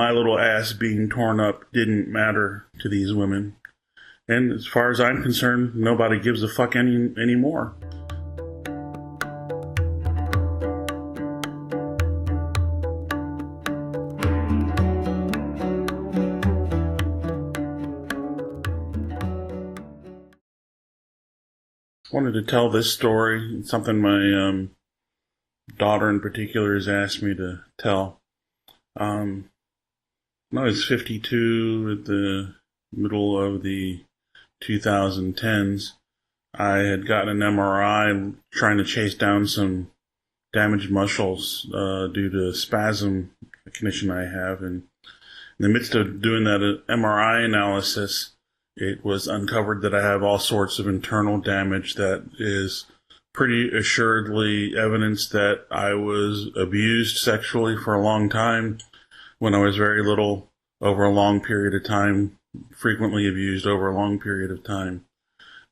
My little ass being torn up didn't matter to these women. And as far as I'm concerned, nobody gives a fuck anymore. Wanted to tell this story. It's something my daughter in particular has asked me to tell. When I was 52 at the middle of the 2010s, I had gotten an MRI trying to chase down some damaged muscles due to a spasm condition I have. And in the midst of doing that MRI analysis, it was uncovered that I have all sorts of internal damage that is pretty assuredly evidence that I was abused sexually for a long time when I was very little, over a long period of time, frequently abused over a long period of time.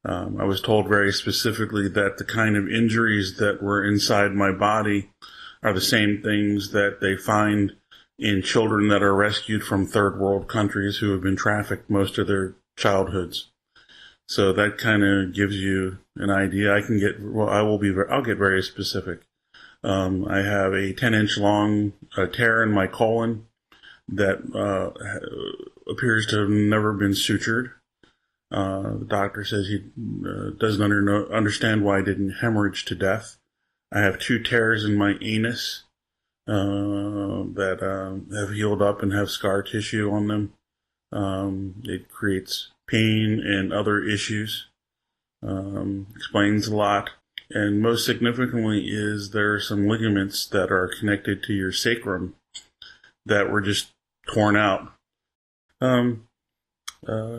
I was told very specifically that the kind of injuries that were inside my body are the same things that they find in children that are rescued from third world countries who have been trafficked most of their childhoods. So that kind of gives you an idea. I'll get very specific. I have a 10-inch long tear in my colon that appears to have never been sutured. The doctor says he doesn't understand why I didn't hemorrhage to death. I have 2 tears in my anus that have healed up and have scar tissue on them. It creates pain and other issues. Explains a lot. And most significantly is there are some ligaments that are connected to your sacrum that were just torn out. To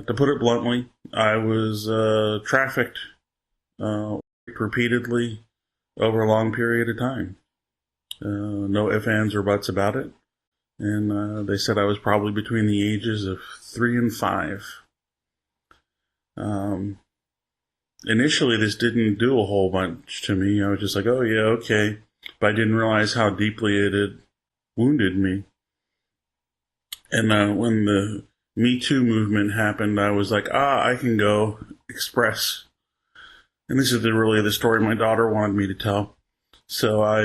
put it bluntly, I was trafficked repeatedly over a long period of time. No ifs, ands, or buts about it. And they said I was probably between the ages of 3 and 5. Initially, this didn't do a whole bunch to me. I was just like, oh yeah, okay. But I didn't realize how deeply it had wounded me. And when the Me Too movement happened, I was like, I can go express. And this is really the story my daughter wanted me to tell. So I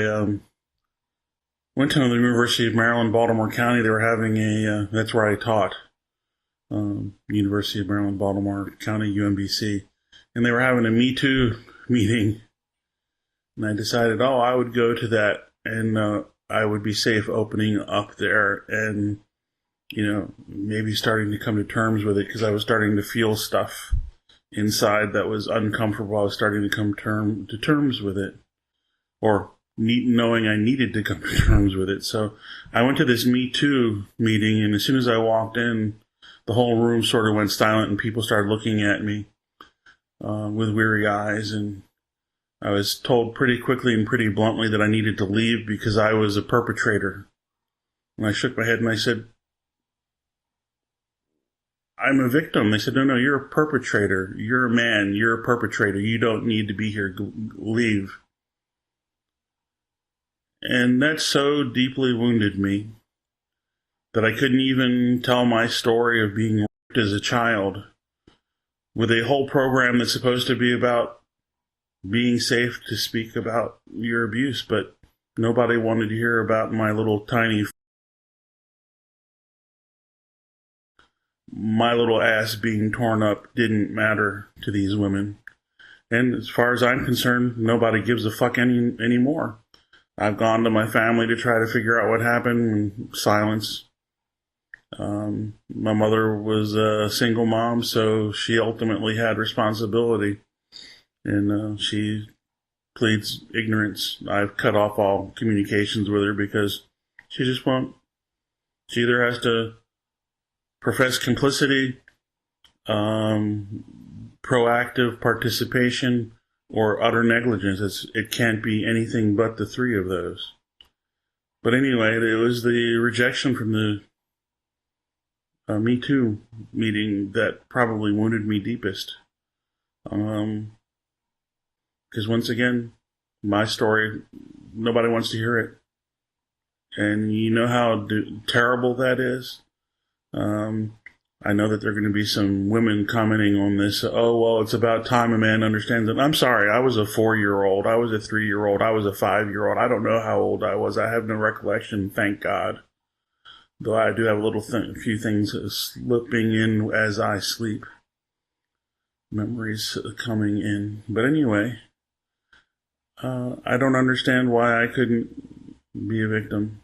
went to the University of Maryland, Baltimore County. They were having that's where I taught, University of Maryland, Baltimore County, UMBC. And they were having a Me Too meeting. And I decided, I would go to that and I would be safe opening up there and, maybe starting to come to terms with it because I was starting to feel stuff inside that was uncomfortable. I was starting to come to terms with it, or knowing I needed to come to terms with it. So I went to this Me Too meeting, and as soon as I walked in, the whole room sort of went silent, and people started looking at me with weary eyes, and I was told pretty quickly and pretty bluntly that I needed to leave because I was a perpetrator. And I shook my head and I said, I'm a victim. They said, no, you're a perpetrator. You're a man. You're a perpetrator. You don't need to be here. Leave. And that so deeply wounded me that I couldn't even tell my story of being raped as a child with a whole program that's supposed to be about being safe to speak about your abuse, but nobody wanted to hear about my little ass being torn up didn't matter to these women. And as far as I'm concerned, nobody gives a fuck anymore. I've gone to my family to try to figure out what happened. Silence. My mother was a single mom, so she ultimately had responsibility. And she pleads ignorance. I've cut off all communications with her because she just won't. She either has to profess complicity, proactive participation, or utter negligence. It can't be anything but the 3 of those. But anyway, it was the rejection from the Me Too meeting that probably wounded me deepest. Because once again, my story, nobody wants to hear it. And you know how terrible that is. I know that there are going to be some women commenting on this. Oh, well, it's about time a man understands it. I'm sorry. I was a 4-year-old. I was a 3-year-old. I was a 5-year-old. I don't know how old I was. I have no recollection. Thank God. Though I do have a few things slipping in as I sleep. Memories coming in. But anyway, I don't understand why I couldn't be a victim.